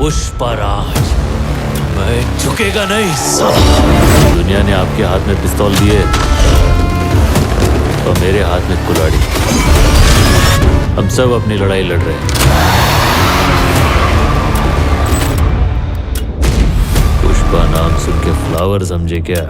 पुष्पराज, मैं झुकेगा नहीं साला। दुनिया ने आपके हाथ में पिस्तौल दिए और मेरे हाथ में कुल्हाड़ी। हम सब अपनी लड़ाई लड़ रहे हैं। पुष्पा नाम सुन के फ्लावर समझे क्या?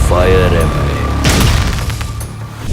फायर है मैं।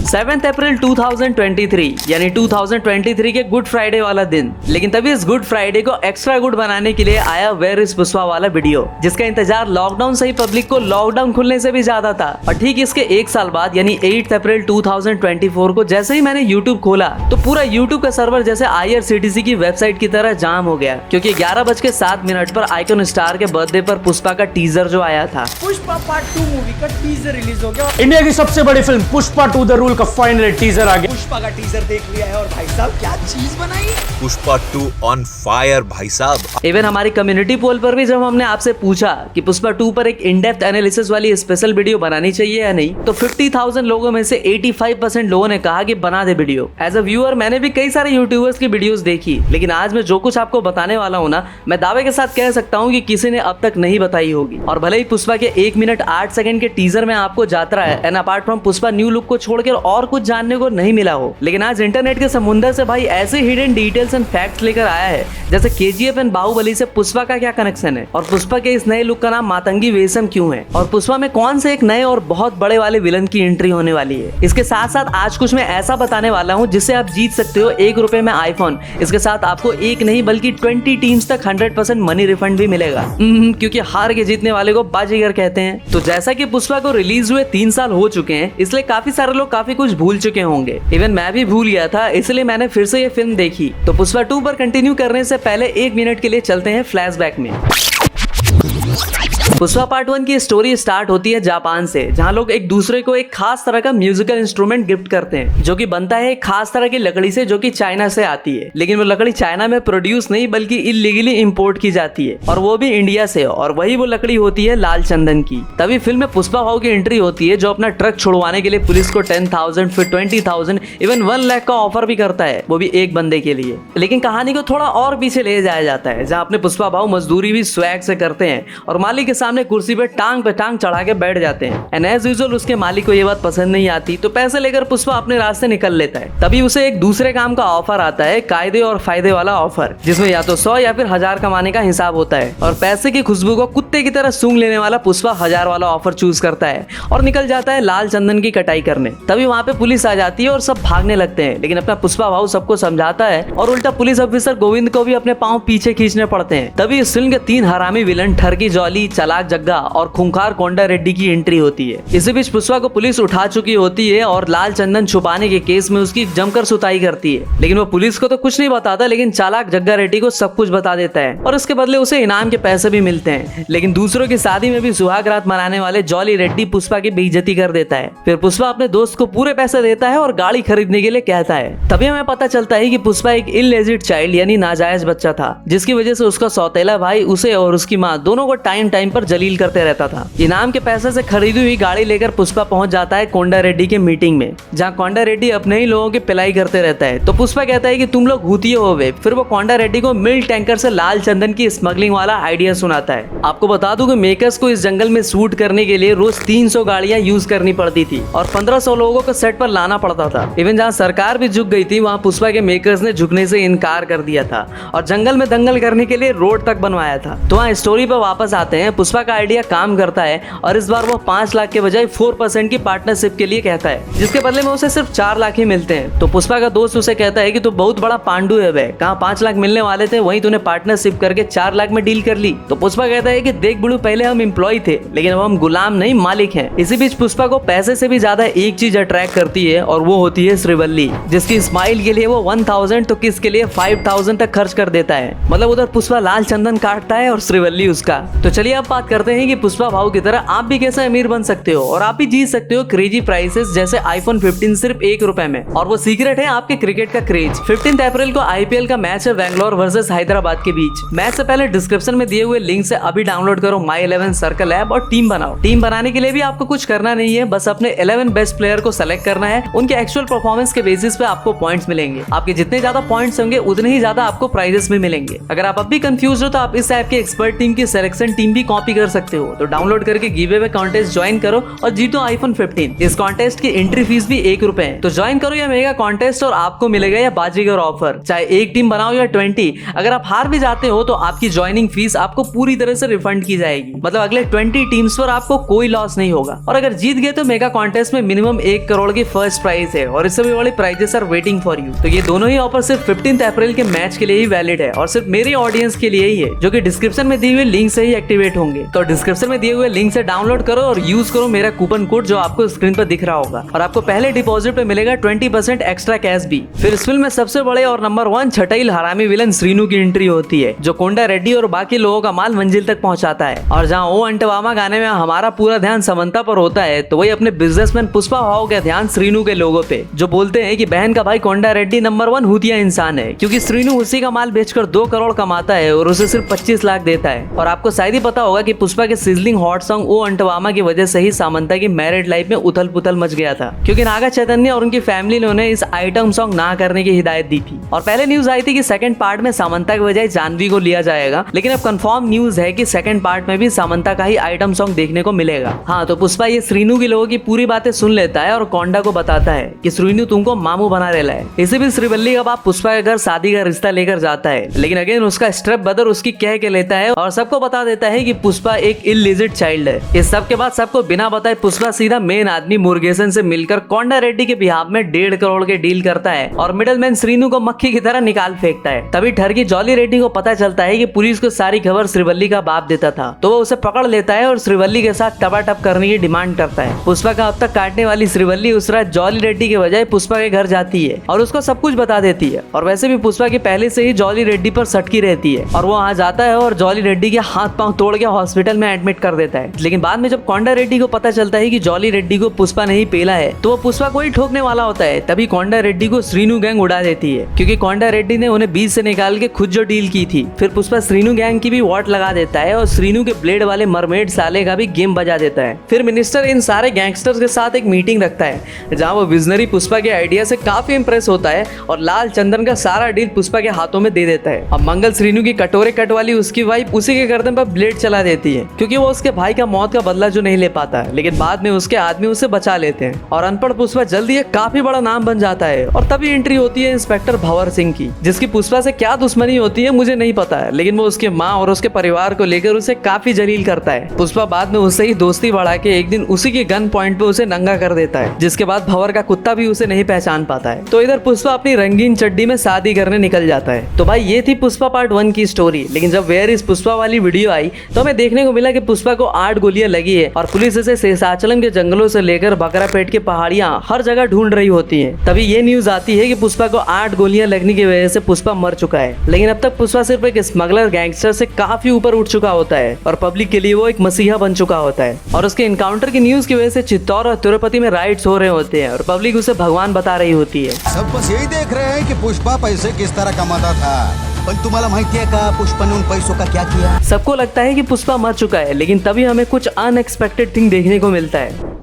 7 अप्रैल 2023 यानी 2023 के गुड फ्राइडे वाला दिन। लेकिन तभी इस गुड फ्राइडे को एक्स्ट्रा गुड बनाने के लिए आया वेयर इज पुष्पा वाला वीडियो, जिसका इंतजार लॉकडाउन से ही पब्लिक को लॉकडाउन खुलने से भी ज्यादा था। और ठीक इसके एक साल बाद यानी 8 अप्रैल 2024 को जैसे ही मैंने यूट्यूब खोला तो पूरा यूट्यूब का सर्वर जैसे IRCTC की वेबसाइट की तरह जाम हो गया, क्योंकि 11:07 पर आइकॉन स्टार के बर्थडे पर पुष्पा का टीजर जो आया था, पुष्पा पार्ट 2 मूवी का टीजर रिलीज हो गया। इंडिया की सबसे बड़ी फिल्म पुष्पा 2 द रूल का फाइनल टीजर आ गया। पुष्पा का टीजर देख लिया है और भाई साहब क्या चीज बनाई। पुष्पा 2 ऑन फायर भाई साहब। इवन हमारी कम्युनिटी पोल पर भी जब हमने आपसे पूछा कि पुष्पा 2 पर एक इन डेप्थ एनालिसिस वाली स्पेशल वीडियो बनानी चाहिए या नहीं, तो 50,000 लोगों में से 85% लोगों ने कहा कि बना दे वीडियो। एज अ व्यूअर मैंने भी कई सारे यूट्यूबर्स की वीडियोस देखी, लेकिन आज मैं जो कुछ आपको बताने वाला हूँ ना, मैं दावे के साथ कह सकता हूँ कि किसी ने अब तक नहीं बताई होगी। और भले ही पुष्पा के 1 मिनट 8 सेकंड के टीजर में आपको जात्रा है and apart from Pushpa new look को छोड़कर और कुछ जानने को नहीं मिला हो, लेकिन आज इंटरनेट के समुंदर से भाई ऐसे हिडन डिटेल्स एंड फैक्ट्स लेकर आया है, जैसे KGF एंड बाहुबली से पुष्पा का क्या कनेक्शन है, और पुष्पा के इस नए लुक का नाम मातंगी वेशम क्यों है, और पुष्पा में कौन से एक नए और बहुत बड़े वाले विलन की एंट्री होने वाली है। इसके साथ साथ आज कुछ मैं ऐसा बताने वाला हूँ जिससे आप जीत सकते हो 1 रुपए में आईफोन। इसके साथ आपको एक नहीं बल्कि 20 टीम्स तक 100% मनी रिफंड भी मिलेगा, क्योंकि हार के जीतने वाले को बाजीगर कहते हैं। तो जैसा कि पुष्पा को रिलीज हुए 3 साल हो चुके हैं, इसलिए काफी सारे लोग काफी कुछ भूल चुके होंगे। इवन मैं भी भूल गया था, इसलिए मैंने फिर से ये फिल्म देखी। तो पुष्पा 2 पर कंटिन्यू करने से पहले 1 मिनट के लिए चलते हैं फ्लैशबैक में। पुष्पा पार्ट 1 की स्टोरी स्टार्ट होती है जापान से, जहाँ लोग एक दूसरे को एक खास तरह का म्यूजिकल इंस्ट्रूमेंट गिफ्ट करते हैं, जो कि बनता है एक खास तरह की लकड़ी से, जो कि चाइना से आती है। लेकिन वो लकड़ी चाइना में प्रोड्यूस नहीं बल्कि इलीगली इंपोर्ट की जाती है, और वो भी इंडिया से, और वही वो लकड़ी होती है लाल चंदन की। तभी फिल्म में पुष्पा भाव की एंट्री होती है, जो अपना ट्रक छुड़वाने के लिए पुलिस को 10,000 फिर 20,000 इवन 1 लाख का ऑफर भी करता है, वो भी एक बंदे के लिए। लेकिन कहानी को थोड़ा और पीछे ले जाया जाता है, जहाँ अपने पुष्पा भाव मजदूरी भी स्वैग से करते हैं और मालिक के सामने कुर्सी पे टांग चढ़ा के बैठ जाते हैं। एंड एज यूजुअल उसके मालिक को ये बात पसंद नहीं आती, तो पैसे लेकर पुष्पा अपने रास्ते निकल लेता है। तभी उसे एक दूसरे काम का ऑफर आता है, कायदे और फायदे वाला ऑफर, जिसमें या तो 100 या फिर 1000 कमाने का हिसाब होता है। और पैसे की खुशबू को कुत्ते की तरह सूंघ लेने वाला पुष्पा 1000 वाला ऑफर चूज करता है और निकल जाता है लाल चंदन की कटाई करने। तभी वहाँ पे पुलिस आ जाती है और सब भागने लगते हैं, लेकिन अपना पुष्पा भाव सबको समझाता है और उल्टा पुलिस ऑफिसर गोविंद को भी अपने पांव पीछे खींचने पड़ते हैं। तभी इस फिल्म के 3 हरामी विलन ठरकी जॉली, चालाक जग्गा और खूंखार कोंडा रेड्डी की एंट्री होती है। इसी बीच पुष्पा को पुलिस उठा चुकी होती है और लाल चंदन छुपाने के केस में उसकी जमकर सुताई करती है, लेकिन वो पुलिस को तो कुछ नहीं बताता, लेकिन चालाक जग्गा रेड्डी को सब कुछ बता देता है और उसके बदले उसे इनाम के पैसे भी मिलते हैं। लेकिन दूसरों की शादी में भी सुहाग रात मनाने वाले जॉली रेड्डी पुष्पा की बेइज्जती कर देता है। फिर पुष्पा अपने दोस्त को पूरे पैसे देता है और गाड़ी खरीदने के लिए कहता है। तभी हमें पता चलता है कि पुष्पा एक इललेजिट चाइल्ड यानी नाजायज बच्चा था, जिसकी वजह से उसका सौतेला भाई उसे और उसकी माँ दोनों को टाइम पर जलील करते रहता था। इनाम के पैसे से खरीदी हुई गाड़ी लेकर पुष्पा पहुंच जाता है कोंडा रेड्डी के मीटिंग में, जहां कोंडा रेड्डी अपने ही लोगों की पिलाई करते रहता है। तो पुष्पा कहता है कि तुम लोग भूतिये हो वे। फिर वो कोंडा रेड्डी को मिल्क टैंकर से लाल चंदन की स्मगलिंग वाला आइडिया सुनाता है। आपको बता दूं कि मेकर्स को इस जंगल में शूट करने के लिए रोज 300 गाड़ियां यूज करनी पड़ती थी और 1500 लोगों को सेट पर लाना पड़ता था। इवन जहाँ सरकार भी झुक गई थी, वहाँ पुष्पा के मेकर्स ने झुकने से इनकार कर दिया था और जंगल में दंगल करने के लिए रोड तक बनवाया था। तो वहाँ स्टोरी पर वापस आते हैं। पुष्पा का आइडिया काम करता है और इस बार वो 5 लाख के बजाय 4% की पार्टनरशिप के लिए कहता है, जिसके बदले में उसे सिर्फ 4 लाख ही मिलते हैं। तो पुष्पा का दोस्त उसे कहता है कि तू बहुत बड़ा पांडु है बे, कहाँ 5 लाख मिलने वाले थे, वहीं तूने पार्टनरशिप करके 4 लाख में डील कर ली। तो पुष्पा कहता है कि देख बुड़ू, पहले हम एम्प्लॉय थे, लेकिन अब हम गुलाम नहीं मालिक हैं। इसी बीच पुष्पा को पैसे से भी ज्यादा एक चीज अट्रैक्ट करती है और वो होती है श्रीवल्ली, जिसकी स्माइल के लिए वो 1000 तो किस के लिए 5000 तक खर्च कर देता है। मतलब उधर पुष्पा लाल चंदन काटता है और श्रीवल्ली उसका। तो चलिए अब बात बात करते हैं कि पुष्पा भाऊ की तरह आप भी कैसे अमीर बन सकते हो और आप भी जीत सकते हो क्रेजी प्राइसेस जैसे आईफोन 15 सिर्फ ₹1 में। और वो सीक्रेट है आपके क्रिकेट का क्रेज। 15 अप्रैल को आईपीएल का मैच है बैंगलोर वर्सेस हैदराबाद के बीच। मैच से पहले डिस्क्रिप्शन में दिए हुए लिंक से अभी डाउनलोड करो My11 सर्कल ऐप और टीम बनाओ। टीम बनाने के लिए भी आपको कुछ करना नहीं है, बस अपने 11 बेस्ट प्लेयर को सेलेक्ट करना है। उनके एक्चुअल परफॉर्मेंस के बेसिस पे आपको पॉइंट्स मिलेंगे। आपके जितने ज्यादा पॉइंट्स होंगे उतने ही ज्यादा आपको प्राइजेस भी मिलेंगे। अगर आप अब भी कंफ्यूज हो तो आप इस ऐप के एक्सपर्ट टीम की सिलेक्शन टीम भी कॉपी कर सकते हो। तो डाउनलोड करके गिव-अवे कॉन्टेस्ट ज्वाइन करो और जीतो आईफोन 15। इस कॉन्टेस्ट की एंट्री फीस भी ₹1 है। तो ज्वाइन करो या मेगा कॉन्टेस्ट और आपको मिलेगा या बाजीगर ऑफर, चाहे एक टीम बनाओ या 20। अगर आप हार भी जाते हो तो आपकी ज्वाइनिंग फीस आपको पूरी तरह से रिफंड की जाएगी। मतलब अगले 20 टीम्स पर आपको कोई लॉस नहीं होगा। और अगर जीत गए तो मेगा कॉन्टेस्ट में मिनिमम 1 करोड़ की फर्स्ट प्राइज है और इससे भी बड़ी prizes are waiting for you. तो ये दोनों ही ऑफर सिर्फ 15 अप्रैल के मैच के लिए ही वैलिड है और सिर्फ मेरे ऑडियंस के लिए ही है, जो कि डिस्क्रिप्शन में दिए हुए लिंक से ही एक्टिवेट होंगे। तो डिस्क्रिप्शन में दिए हुए लिंक से डाउनलोड करो और यूज करो मेरा कूपन कोड जो आपको स्क्रीन पर दिख रहा होगा और आपको पहले डिपॉजिट पे मिलेगा 20% एक्स्ट्रा कैश भी। फिर इस फिल्म में सबसे बड़े और नंबर 1 छटाइल हरामी विलन श्रीनू की एंट्री होती है, जो कोंडा रेड्डी और बाकी लोगों का माल मंजिल तक पहुंचाता है। और जहां ओ अंटवामा गाने में हमारा पूरा ध्यान समंता पर होता है, तो वही अपने बिजनेसमैन पुष्पा भाव का ध्यान श्रीनू के लोगों पे, जो बोलते हैं कि बहन का भाई कोंडा रेड्डी नंबर 1 हुतिया इंसान है, क्योंकि श्रीनू उसी का माल बेचकर 2 करोड़ कमाता है और उसे सिर्फ 25 लाख देता है। और आपको शायद ही पता होगा कि पुष्पा के सिजलिंग हॉट सॉन्ग ओ अंटवामा की वजह से ही सामंता की मैरिड लाइफ में उथल पुथल मच गया था, क्योंकि नागा चैतन्य और उनकी फैमिली ने उन्हें इस आइटम सॉन्ग ना करने की हिदायत दी थी। और पहले न्यूज आई थी कि सेकंड पार्ट में सामंता की बजाय जानवी को लिया जाएगा, लेकिन अब कंफर्म न्यूज है कि सेकंड पार्ट में भी सामंता का ही आइटम सॉन्ग देखने को मिलेगा। हाँ, तो पुष्पा ये श्रीनू के लोगों की पूरी बातें सुन लेता है और कोंडा को बताता है कि श्रीनू तुमको मामू बना रेला है। इसे भी श्रीवल्ली का बाप पुष्पा के घर शादी का रिश्ता लेकर जाता है, लेकिन अगेन उसका स्टेप ब्रदर उसकी कह के लेता है और सबको बता देता है कि पुष्पा एक इलिजिट चाइल्ड है। इस सब के बाद सबको बिना बताए पुष्पा सीधा मेन आदमी मुरुगेसन से मिलकर कोंडा रेड्डी के बिहाफ में 1.5 करोड़ के डील करता है और मिडलमैन श्रीनू को मक्खी की तरह निकाल फेंकता है। तभी ठरकी जॉली रेड्डी को पता चलता है कि पुलिस को सारी खबर श्रीवल्ली का बाप देता था, तो वो उसे पकड़ लेता है और श्रीवल्ली के साथ टपाटप करने की डिमांड करता है। पुष्पा का अब तक काटने वाली श्रीवल्ली उस रात जॉली रेड्डी के बजाय पुष्पा के घर जाती है और उसको सब कुछ बता देती है। और वैसे भी पुष्पा की पहले से ही जॉली रेड्डी पर सटकी रहती है और वो वहाँ जाता है और जॉली रेड्डी के हाथ पांव तोड़ के हॉस्पिटल में एडमिट कर देता है। लेकिन बाद में जब कोंडा रेड्डी को पता चलता है कि जॉली रेड्डी को पुष्पा नहीं पेला है, तो वो पुष्पा को ही ठोकने वाला होता है। तभी कोंडा रेड्डी को श्रीनू गैंग उड़ा देती है, क्योंकि कोंडा रेड्डी ने उन्हें बीच से निकाल के खुद जो डील की थी। फिर पुष्पा श्रीनू गैंग की भी वॉट लगा देता है और श्रीनू के ब्लेड वाले मरमेड साले का भी गेम बजा देता है। फिर मिनिस्टर इन सारे गैंगस्टर्स के साथ एक मीटिंग रखता है, जहाँ वो विजनरी पुष्पा के आइडिया से काफी इंप्रेस होता है और लाल चंदन का सारा डील पुष्पा के हाथों में दे देता है। अब मंगल श्रीनू की कटोरे कट वाली उसकी वाइफ उसी के गर्दन पर ब्लेड चला देती है, क्योंकि वो उसके भाई का मौत का बदला जो नहीं ले पाता है। लेकिन बाद में उसके आदमी उसे बचा लेते हैं और अनपढ़ पुष्पा जल्दी एक काफी बड़ा नाम बन जाता है। और तभी एंट्री होती है इंस्पेक्टर भंवर सिंह की, जिसकी पुष्पा से क्या दुश्मनी होती है मुझे नहीं पता है, लेकिन वो उसके माँ और उसके परिवार को लेकर उसे काफी जलील करता है। पुष्पा बाद में उससे ही दोस्ती बढ़ा के एक दिन उसी के गन पॉइंट पे उसे नंगा कर देता है, जिसके बाद भंवर का कुत्ता भी उसे नहीं पहचान पाता है। तो इधर पुष्पा अपनी रंगीन चड्डी में शादी करने निकल जाता है। तो भाई ये थी पुष्पा पार्ट 1 की स्टोरी। लेकिन जब वेयर इज पुष्पा वाली वीडियो आई तो हमें देखने को मिला कि पुष्पा को 8 गोलियां लगी है और पुलिस इसे शेषाचलम के जंगलों से लेकर बकरापेट के पहाड़ियां हर जगह ढूंढ रही होती है। तभी ये न्यूज आती है कि पुष्पा को 8 गोलियां लगने की वजह से पुष्पा मर चुका है। लेकिन अब तक पुष्पा सिर्फ एक स्मगलर गैंगस्टर से काफी ऊपर उठ चुका होता है और पब्लिक के लिए वो एक मसीहा बन चुका होता है। और उसके इनकाउंटर की न्यूज की वजह से चित्तौड़ और तिरुपति में राइड्स हो रहे होते हैं और पब्लिक उसे भगवान बता रही होती है। सब बस यही देख रहे हैं कि पुष्पा पैसे किस तरह कमाता था, पण तुम्हाला माहिती है का पुष्पा ने उन पैसों का क्या किया? सबको लगता है कि पुष्पा मर चुका है, लेकिन तभी हमें कुछ अनएक्सपेक्टेड थिंग देखने को मिलता है।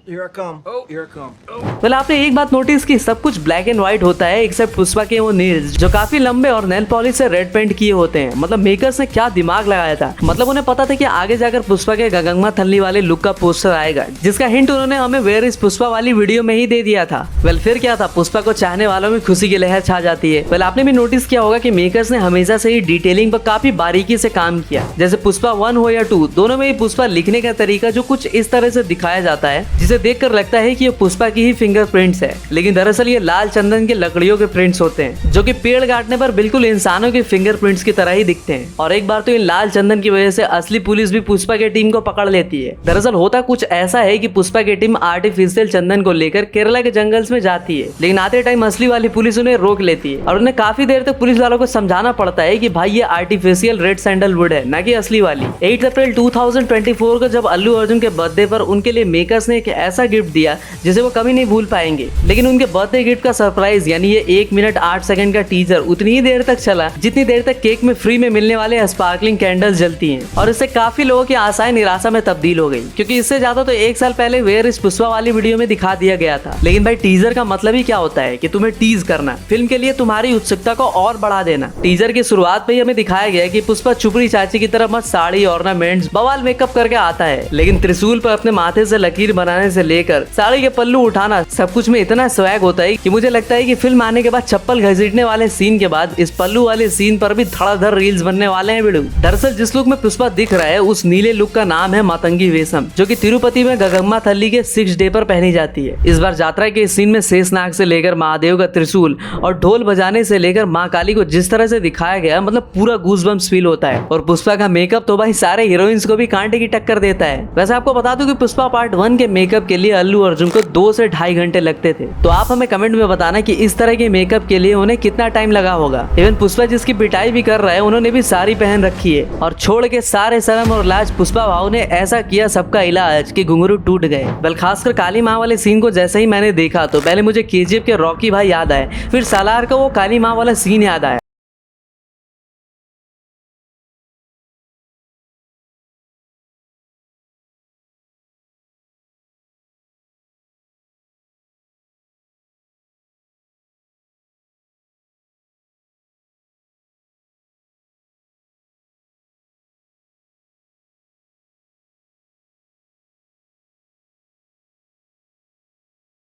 Here I come. Here I come. well, आपने एक बात नोटिस की, सब कुछ ब्लैक एंड व्हाइट होता है एक्सेप्ट पुष्पा के वो नेल्स, जो काफी लंबे और नेल पॉलिश से रेड पेंट किए होते हैं। मतलब मेकर्स ने क्या दिमाग लगाया था। मतलब उन्हें पता था कि आगे जाकर पुष्पा के गगंगा थल्ली वाले लुक का पोस्टर आएगा, जिसका हिंट उन्होंने हमें वेयर इज पुष्पा वाली वीडियो में ही दे दिया था। फिर क्या था, पुष्पा को चाहने वालों में खुशी की लहर छा जाती है। आपने भी नोटिस किया होगा कि मेकर्स ने हमेशा से ही डिटेलिंग पर काफी बारीकी से काम किया। जैसे पुष्पा 1 हो या 2, दोनों में ही पुष्पा लिखने का तरीका जो कुछ इस तरह से दिखाया जाता है, जिसे देखकर लगता है कि ये पुष्पा की ही फिंगरप्रिंट्स है, लेकिन दरअसल ये लाल चंदन के लकड़ियों के प्रिंट्स होते हैं जो कि पेड़ काटने पर बिल्कुल इंसानों के फिंगरप्रिंट्स की तरह ही दिखते हैं। और एक बार तो इन लाल चंदन की वजह से असली पुलिस भी पुष्पा की टीम को पकड़ लेती है। दरअसल होता कुछ ऐसा है कि पुष्पा की टीम आर्टिफिशियल चंदन को लेकर केरला के जंगल्स में जाती है, लेकिन आते टाइम असली वाली पुलिस उन्हें रोक लेती है और उन्हें काफी देर तक पुलिस वालों को समझाना पड़ता है कि भाई ये आर्टिफिशियल रेड सैंडलवुड है, ना कि असली वाली। 8 अप्रैल 2024 को जब अल्लू अर्जुन के बर्थडे पर उनके लिए मेकर्स ने एक ऐसा गिफ्ट दिया जिसे वो कभी नहीं भूल पाएंगे, लेकिन उनके बर्थडे गिफ्ट का सरप्राइज यानी ये 1 मिनट 8 सेकंड का टीजर उतनी ही देर तक चला जितनी देर तक केक में फ्री में मिलने वाले स्पार्कलिंग कैंडल्स जलती हैं। और इससे काफी लोगों की आशाएं निराशा में तब्दील हो गई, क्योंकि इससे ज्यादा तो 1 साल पहले वेयर इस पुष्पा वाली वीडियो में दिखा दिया गया था। लेकिन भाई टीजर का मतलब ही क्या होता है कि तुम्हें टीज करना, फिल्म के लिए तुम्हारी उत्सुकता को और बढ़ा देना। टीजर की शुरुआत में ही हमें दिखाया गया कि पुष्पा चुपड़ी चाची की तरह मस्त साड़ी, ऑर्नामेंट्स, बवाल मेकअप करके आता है, लेकिन त्रिशूल पर अपने माथे से लकीर बनाने से लेकर साड़ी के पल्लू उठाना सब कुछ में इतना स्वैग होता है कि मुझे लगता है कि फिल्म आने के बाद चप्पल घसीटने वाले सीन के बाद इस पल्लू वाले सीन पर भी धड़ाधड़ रील्स बनने वाले हैं वीडियो। दरअसल जिस लुक में पुष्पा दिख रहा है उस नीले लुक का नाम है मातंगी वेशम, जो कि तिरुपति में गगम्मा थल्ली के 6 डे पर पहनी जाती है। इस बार यात्रा के सीन में शेषनाग से लेकर महादेव का त्रिशूल और ढोल बजाने से लेकर माँ काली को जिस तरह से दिखाया गया, मतलब पूरा गूज़बम्स फील होता है। और पुष्पा का मेकअप तो भाई सारे हीरोइंस को भी कांटे की टक्कर देता है। वैसे आपको बता दूं कि पुष्पा पार्ट 1 के मेकअप के लिए अल्लू अर्जुन को 2 से 2.5 घंटे लगते थे। तो आप हमें कमेंट में बताना कि इस तरह के मेकअप के लिए उन्हें कितना टाइम लगा होगा। इवन पुष्पा जिसकी पिटाई भी कर रहा है उन्होंने भी साड़ी पहन रखी है और छोड़ के सारे शर्म और लाज पुष्पा भाव ने ऐसा किया सबका इलाज कि घुंघरू टूट गए। बल खासकर काली माँ वाले सीन को जैसे ही मैंने देखा तो पहले मुझे केजीएफ के रॉकी भाई याद आए, फिर सालार का वो काली माँ वाला सीन याद आया।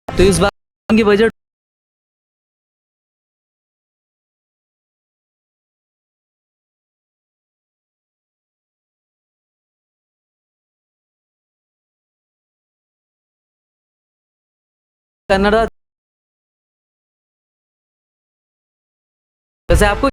तो इस बार की बजट कन्नड़ा, वैसे आपको